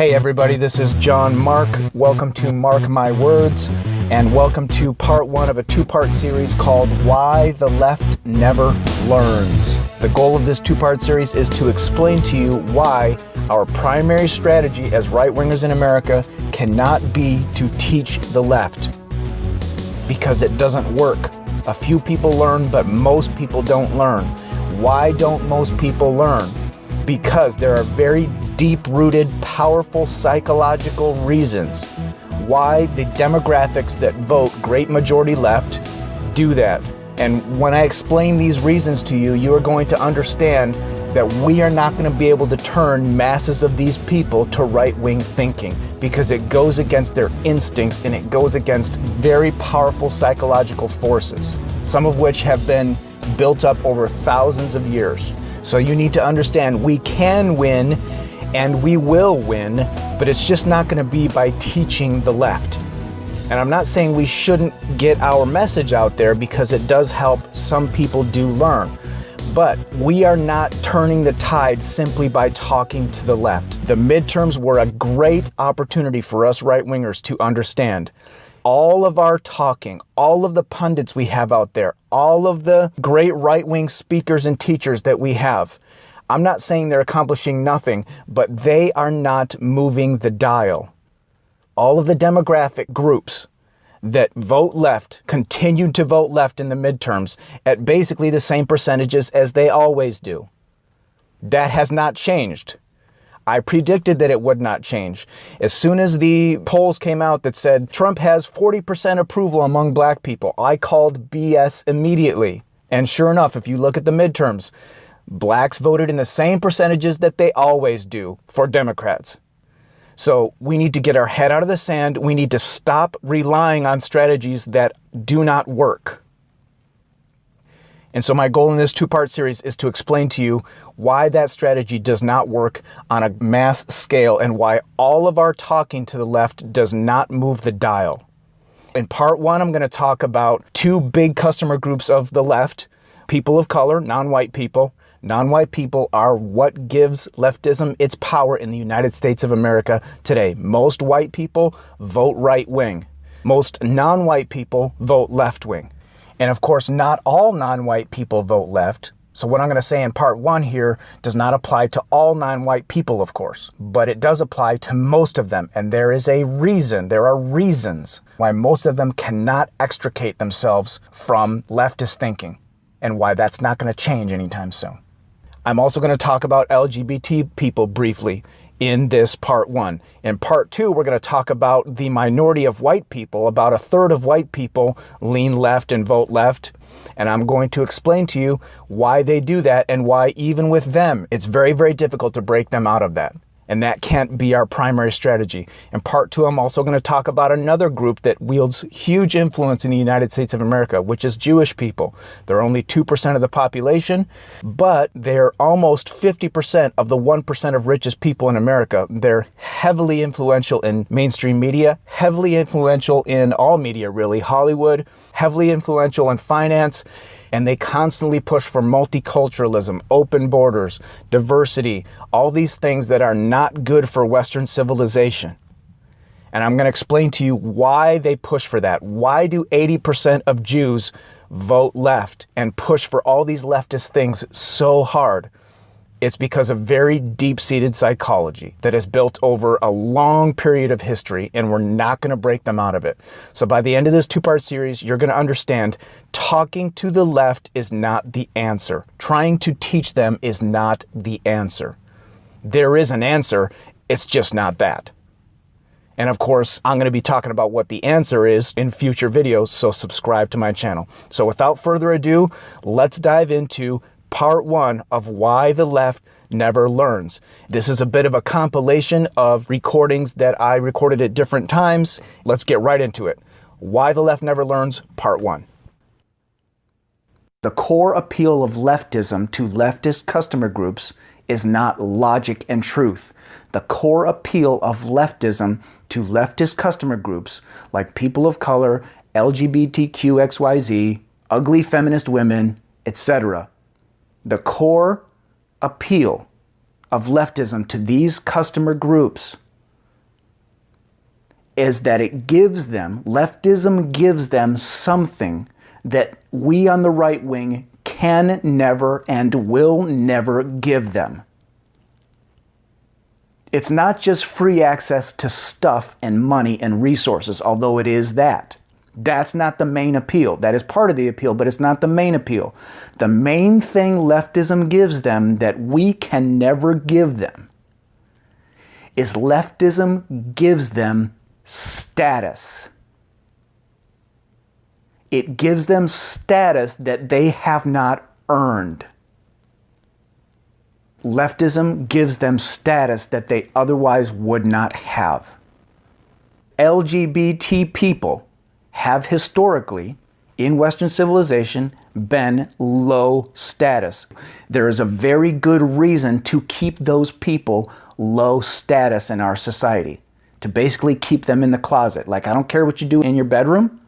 Hey everybody, this is John Mark. Welcome to Mark My Words, and welcome to part one of a two-part series called Why the Left Never Learns. The goal of this two-part series is to explain to you why our primary strategy as right-wingers in America cannot be to teach the left. Because it doesn't work. A few people learn, but most people don't learn. Why don't most people learn? Because there are very deep-rooted, powerful psychological reasons why the demographics that vote great majority left do that. And when I explain these reasons to you, you are going to understand that we are not going to be able to turn masses of these people to right-wing thinking, because it goes against their instincts and it goes against very powerful psychological forces, some of which have been built up over thousands of years. So you need to understand we can win and we will win, but it's just not going to be by teaching the left. And I'm not saying we shouldn't get our message out there, because it does help. Some people do learn. But we are not turning the tide simply by talking to the left. The midterms were a great opportunity for us right-wingers to understand all of our talking, all of the pundits we have out there, all of the great right-wing speakers and teachers that we have. I'm not saying they're accomplishing nothing, but they are not moving the dial. All of the demographic groups that vote left continued to vote left in the midterms at basically the same percentages as they always do. That has not changed. I predicted that it would not change. As soon as the polls came out that said Trump has 40% approval among black people, I called BS immediately. And sure enough, if you look at the midterms, blacks voted in the same percentages that they always do for Democrats. So we need to get our head out of the sand. We need to stop relying on strategies that do not work. And so my goal in this two-part series is to explain to you why that strategy does not work on a mass scale and why all of our talking to the left does not move the dial. In part one, I'm going to talk about two big customer groups of the left: people of color, non-white people. Non-white people are what gives leftism its power in the United States of America today. Most white people vote right-wing. Most non-white people vote left-wing. And of course, not all non-white people vote left. So what I'm going to say in part one here does not apply to all non-white people, of course, but it does apply to most of them. And there is a reason, there are reasons why most of them cannot extricate themselves from leftist thinking, and why that's not going to change anytime soon. I'm also going to talk about LGBT people briefly in this part one. In part two, we're going to talk about the minority of white people. About a third of white people lean left and vote left. And I'm going to explain to you why they do that and why even with them, it's very, very difficult to break them out of that. And that can't be our primary strategy. In part two, I'm also going to talk about another group that wields huge influence in the United States of America, which is Jewish people. They're only 2% of the population, but they're almost 50% of the 1% of richest people in America. They're heavily influential in mainstream media, heavily influential in all media, really, Hollywood, heavily influential in finance. And they constantly push for multiculturalism, open borders, diversity, all these things that are not good for Western civilization. And I'm going to explain to you why they push for that. Why do 80% of Jews vote left and push for all these leftist things so hard? It's because of very deep-seated psychology that is built over a long period of history, and we're not going to break them out of it. So by the end of this two-part series, you're going to understand talking to the left is not the answer. Trying to teach them is not the answer. There is an answer, it's just not that. And of course, I'm going to be talking about what the answer is in future videos, so subscribe to my channel. So without further ado, let's dive into part one of why the left never learns. This is a bit of a compilation of recordings that I recorded at different times. Let's get right into it. Why the left never learns, part one. The core appeal of leftism to leftist customer groups is not logic and truth. The core appeal of leftism to leftist customer groups, like people of color, LGBTQXYZ, ugly feminist women, etc., the core appeal of leftism to these customer groups is that leftism gives them something that we on the right wing can never and will never give them. It's not just free access to stuff and money and resources, although it is that. That's not the main appeal. That is part of the appeal, but it's not the main appeal. The main thing leftism gives them that we can never give them is leftism gives them status. It gives them status that they have not earned. Leftism gives them status that they otherwise would not have. LGBT people have historically, in Western civilization, been low status. There is a very good reason to keep those people low status in our society, to basically keep them in the closet. Like, I don't care what you do in your bedroom,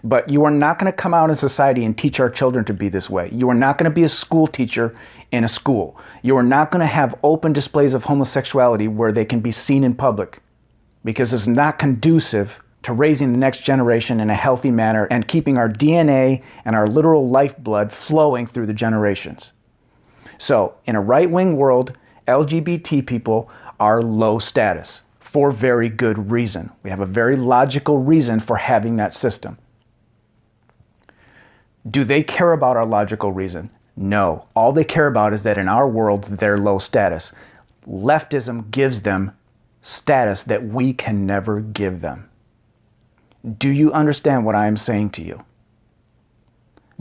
but you are not going to come out in society and teach our children to be this way. You are not going to be a school teacher in a school. You are not going to have open displays of homosexuality where they can be seen in public, because it's not conducive to raising the next generation in a healthy manner and keeping our DNA and our literal lifeblood flowing through the generations. So, in a right-wing world, LGBT people are low status for very good reason. We have a very logical reason for having that system. Do they care about our logical reason? No. All they care about is that in our world, they're low status. Leftism gives them status that we can never give them. Do you understand what I am saying to you?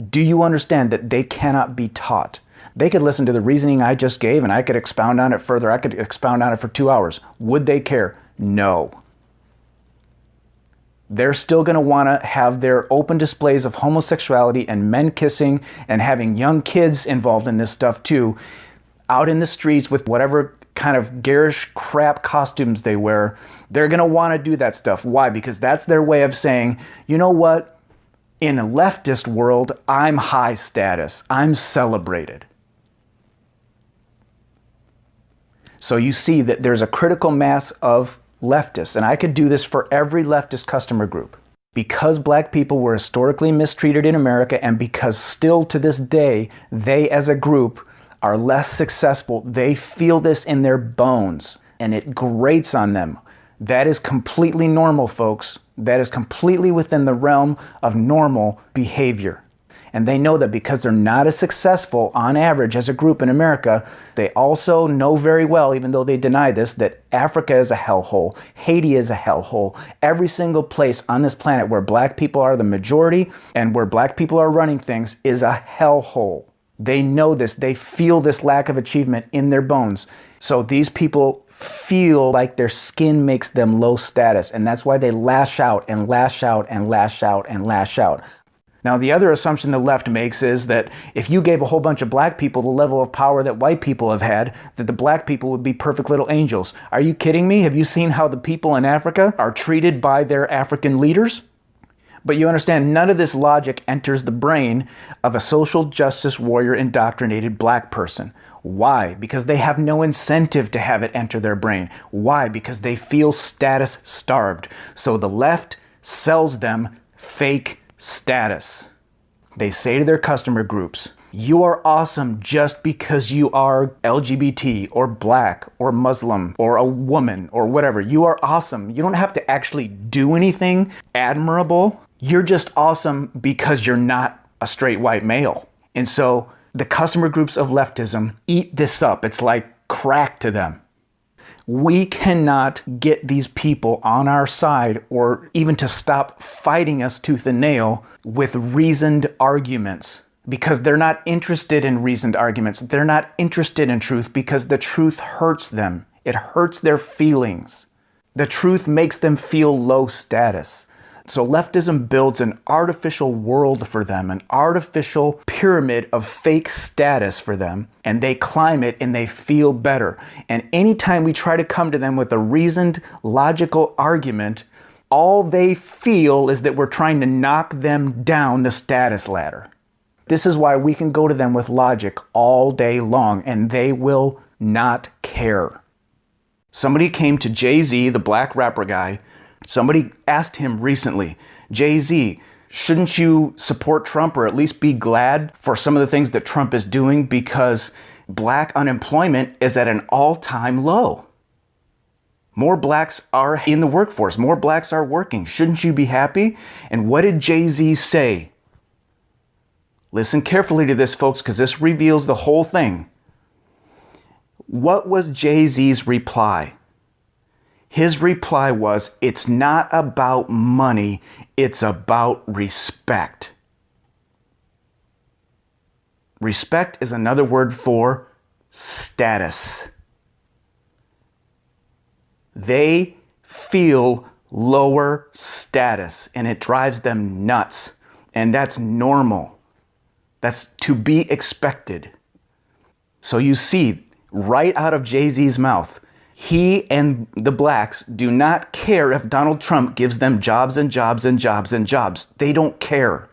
Do you understand that they cannot be taught? They could listen to the reasoning I just gave and I could expound on it further. I could expound on it for 2 hours. Would they care? No. They're still going to want to have their open displays of homosexuality and men kissing and having young kids involved in this stuff too, out in the streets with whatever kind of garish crap costumes they wear. They're going to want to do that stuff. Why? Because that's their way of saying, you know what? In a leftist world, I'm high status. I'm celebrated. So you see that there's a critical mass of leftists, and I could do this for every leftist customer group. Because black people were historically mistreated in America, and because still to this day, they as a group are less successful, they feel this in their bones, and it grates on them. That is completely normal, folks. That is completely within the realm of normal behavior. And they know that because they're not as successful on average as a group in America, they also know very well, even though they deny this, that Africa is a hellhole, Haiti is a hellhole. Every single place on this planet where black people are the majority and where black people are running things is a hellhole. They know this. They feel this lack of achievement in their bones. So these people feel like their skin makes them low status, and that's why they lash out and lash out and lash out and lash out. Now, the other assumption the left makes is that if you gave a whole bunch of black people the level of power that white people have had, that the black people would be perfect little angels. Are you kidding me? Have you seen how the people in Africa are treated by their African leaders? But you understand, none of this logic enters the brain of a social justice warrior indoctrinated black person. Why? Because they have no incentive to have it enter their brain. Why? Because they feel status starved. So the left sells them fake status. They say to their customer groups, you are awesome just because you are LGBT or black or Muslim or a woman or whatever. You are awesome. You don't have to actually do anything admirable. You're just awesome because you're not a straight white male. And so the customer groups of leftism eat this up. It's like crack to them. We cannot get these people on our side or even to stop fighting us tooth and nail with reasoned arguments, because they're not interested in reasoned arguments. They're not interested in truth because the truth hurts them. It hurts their feelings. The truth makes them feel low status. So leftism builds an artificial world for them, an artificial pyramid of fake status for them, and they climb it and they feel better. And anytime we try to come to them with a reasoned, logical argument, all they feel is that we're trying to knock them down the status ladder. This is why we can go to them with logic all day long, and they will not care. Somebody came to Jay-Z, the black rapper guy, Somebody asked him recently, Jay-Z, shouldn't you support Trump or at least be glad for some of the things that Trump is doing because black unemployment is at an all-time low? More blacks are in the workforce. More blacks are working. Shouldn't you be happy? And what did Jay-Z say? Listen carefully to this, folks, because this reveals the whole thing. What was Jay-Z's reply? His reply was, it's not about money, it's about respect. Respect is another word for status. They feel lower status and it drives them nuts. And that's normal. That's to be expected. So you see, right out of Jay-Z's mouth, he and the blacks do not care if Donald Trump gives them jobs and jobs and jobs and jobs. They don't care.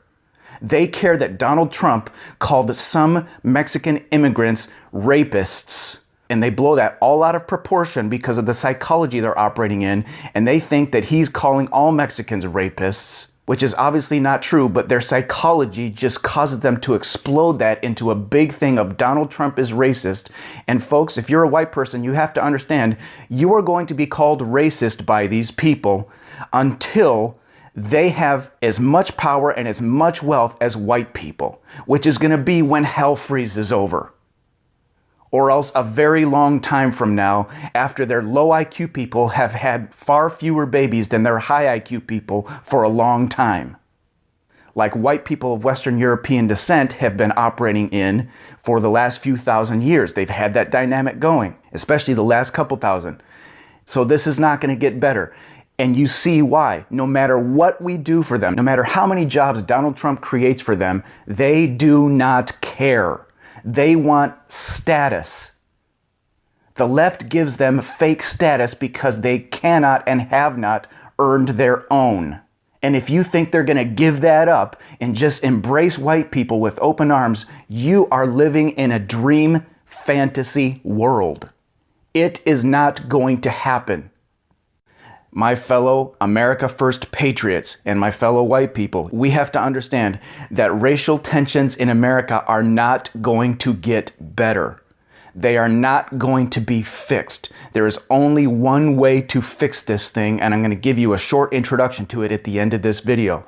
They care that Donald Trump called some Mexican immigrants rapists. And they blow that all out of proportion because of the psychology they're operating in. And they think that he's calling all Mexicans rapists, which is obviously not true, but their psychology just causes them to explode that into a big thing of Donald Trump is racist. And folks, if you're a white person, you have to understand you are going to be called racist by these people until they have as much power and as much wealth as white people, which is going to be when hell freezes over. Or else a very long time from now, after their low IQ people have had far fewer babies than their high IQ people for a long time. Like white people of Western European descent have been operating in for the last few thousand years. They've had that dynamic going, especially the last couple thousand. So this is not going to get better. And you see why. No matter what we do for them, no matter how many jobs Donald Trump creates for them, they do not care. They want status. The left gives them fake status because they cannot and have not earned their own. And if you think they're going to give that up and just embrace white people with open arms, you are living in a dream fantasy world. It is not going to happen. My fellow America First patriots and my fellow white people, we have to understand that racial tensions in America are not going to get better. They are not going to be fixed. There is only one way to fix this thing, and I'm going to give you a short introduction to it at the end of this video.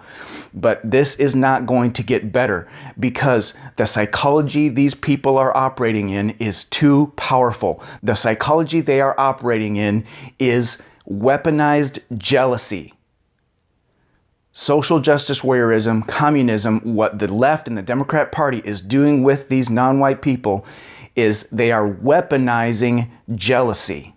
But this is not going to get better because the psychology these people are operating in is too powerful. The psychology they are operating in is weaponized jealousy. Social justice warriorism, communism, what the left and the Democrat Party is doing with these non-white people is they are weaponizing jealousy.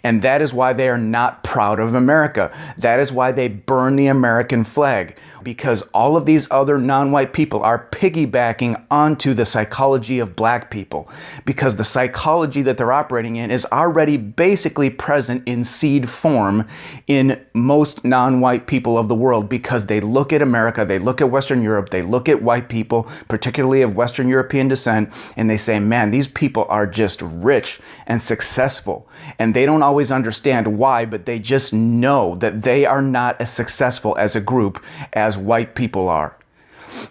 And that is why they are not proud of America. That is why they burn the American flag. Because all of these other non-white people are piggybacking onto the psychology of black people. Because the psychology that they're operating in is already basically present in seed form in most non-white people of the world. Because they look at America, they look at Western Europe, they look at white people, particularly of Western European descent, and they say, man, these people are just rich and successful. And they don't always understand why, but they just know that they are not as successful as a group as white people are.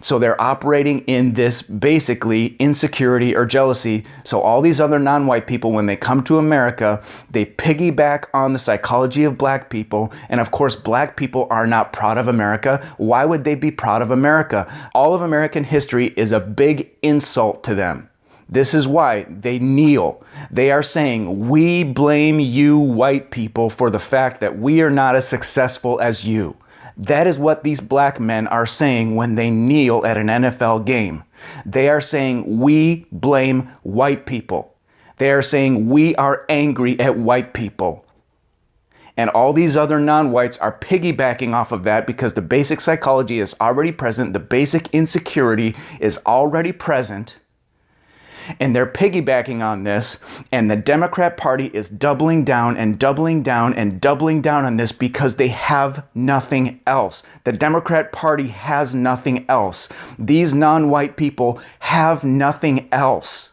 So they're operating in this basically insecurity or jealousy. So all these other non-white people, when they come to America, they piggyback on the psychology of black people. And of course, black people are not proud of America. Why would they be proud of America? All of American history is a big insult to them. This is why they kneel. They are saying, we blame you white people for the fact that we are not as successful as you. That is what these black men are saying when they kneel at an NFL game. They are saying, we blame white people. They are saying, we are angry at white people. And all these other non-whites are piggybacking off of that because the basic psychology is already present. The basic insecurity is already present. And they're piggybacking on this, and the Democrat Party is doubling down and doubling down and doubling down on this because they have nothing else. The Democrat Party has nothing else. These non-white people have nothing else.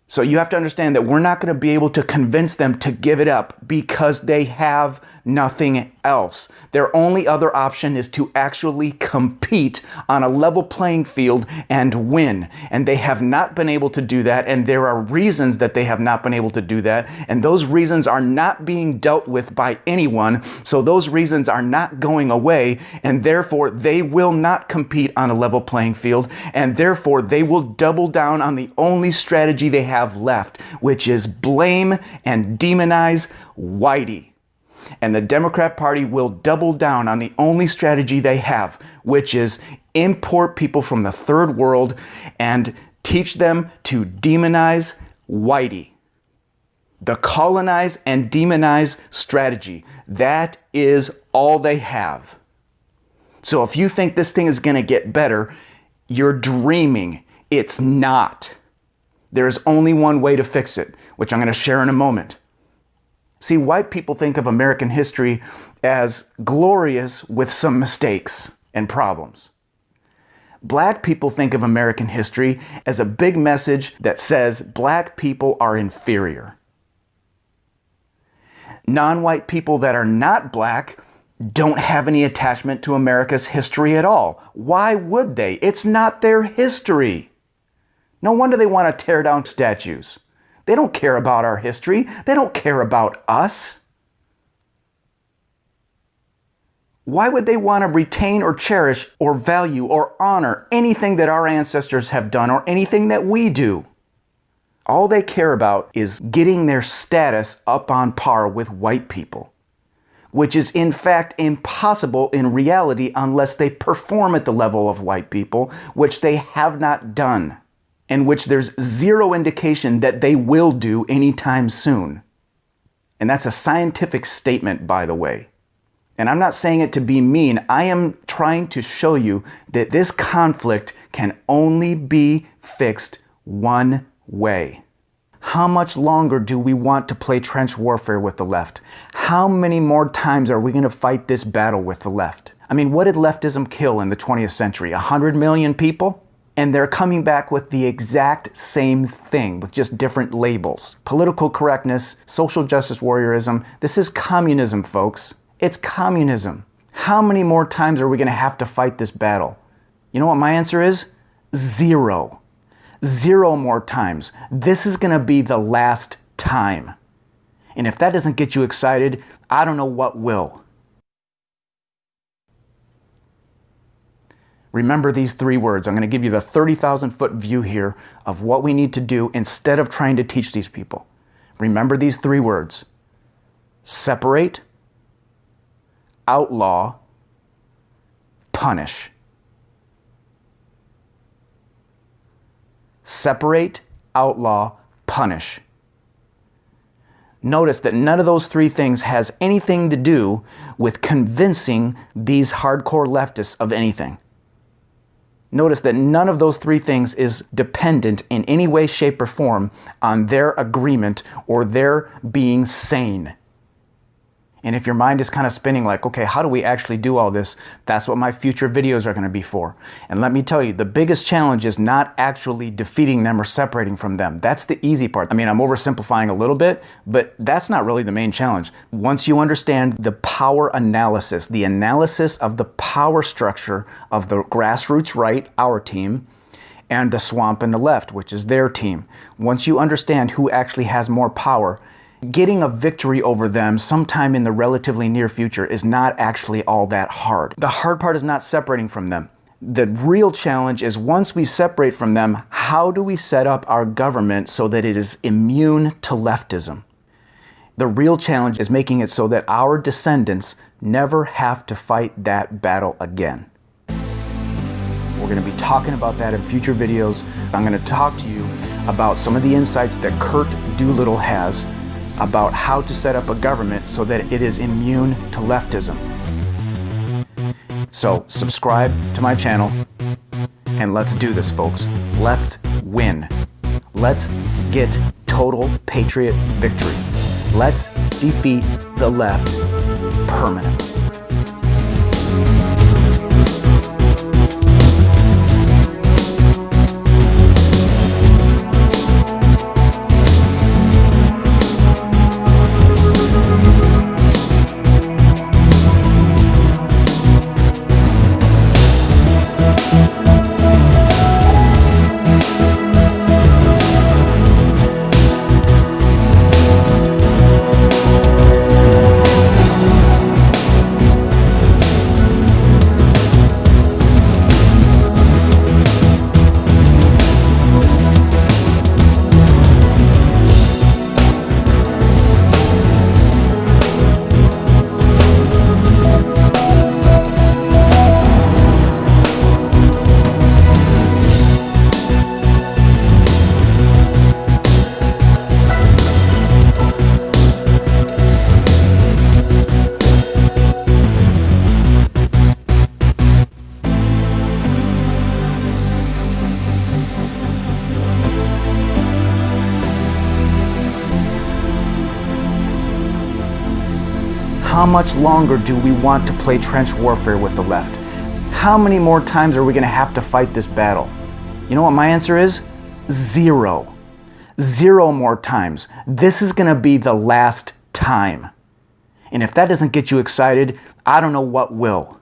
So you have to understand that we're not going to be able to convince them to give it up because they have nothing else. Their only other option is to actually compete on a level playing field and win. And they have not been able to do that. And there are reasons that they have not been able to do that. And those reasons are not being dealt with by anyone. So those reasons are not going away. And therefore, they will not compete on a level playing field. And therefore, they will double down on the only strategy they have left, which is blame and demonize Whitey. And the Democrat Party will double down on the only strategy they have, which is import people from the third world and teach them to demonize Whitey. The colonize and demonize strategy. That is all they have. So if you think this thing is going to get better, you're dreaming. It's not. There's only one way to fix it, which I'm going to share in a moment. See, white people think of American history as glorious with some mistakes and problems. Black people think of American history as a big message that says black people are inferior. Non-white people that are not black don't have any attachment to America's history at all. Why would they? It's not their history. No wonder they want to tear down statues. They don't care about our history. They don't care about us. Why would they want to retain or cherish or value or honor anything that our ancestors have done or anything that we do? All they care about is getting their status up on par with white people, which is in fact impossible in reality unless they perform at the level of white people, which they have not done, and which there's zero indication that they will do anytime soon. And that's a scientific statement, by the way. And I'm not saying it to be mean. I am trying to show you that this conflict can only be fixed one way. How much longer do we want to play trench warfare with the left? How many more times are we going to fight this battle with the left? I mean, what did leftism kill in the 20th century? 100 million people? And they're coming back with the exact same thing, with just different labels. Political correctness, social justice warriorism. This is communism, folks. It's communism. How many more times are we going to have to fight this battle? You know what my answer is? 0. 0 more times. This is going to be the last time. And if that doesn't get you excited, I don't know what will. Remember these 3 words. I'm going to give you the 30,000-foot view here of what we need to do instead of trying to teach these people. Remember these 3 words. Separate, outlaw, punish. Separate, outlaw, punish. Notice that none of those 3 things has anything to do with convincing these hardcore leftists of anything. Notice that none of those 3 things is dependent in any way, shape, or form on their agreement or their being sane. And if your mind is kind of spinning like, okay, how do we actually do all this? That's what my future videos are going to be for. And let me tell you, the biggest challenge is not actually defeating them or separating from them. That's the easy part. I mean, I'm oversimplifying a little bit, but that's not really the main challenge. Once you understand the power analysis, the analysis of the power structure of the grassroots right, our team, and the swamp and the left, which is their team. Once you understand who actually has more power, getting a victory over them sometime in the relatively near future is not actually all that hard. The hard part is not separating from them. The real challenge is once we separate from them, how do we set up our government so that it is immune to leftism? The real challenge is making it so that our descendants never have to fight that battle again. We're going to be talking about that in future videos. I'm going to talk to you about some of the insights that Curt Doolittle has about how to set up a government so that it is immune to leftism. So subscribe to my channel and let's do this, folks. Let's win. Let's get total patriot victory. Let's defeat the left permanently. How much longer do we want to play trench warfare with the left? How many more times are we going to have to fight this battle? You know what my answer is? 0. 0 more times. This is going to be the last time. And if that doesn't get you excited, I don't know what will.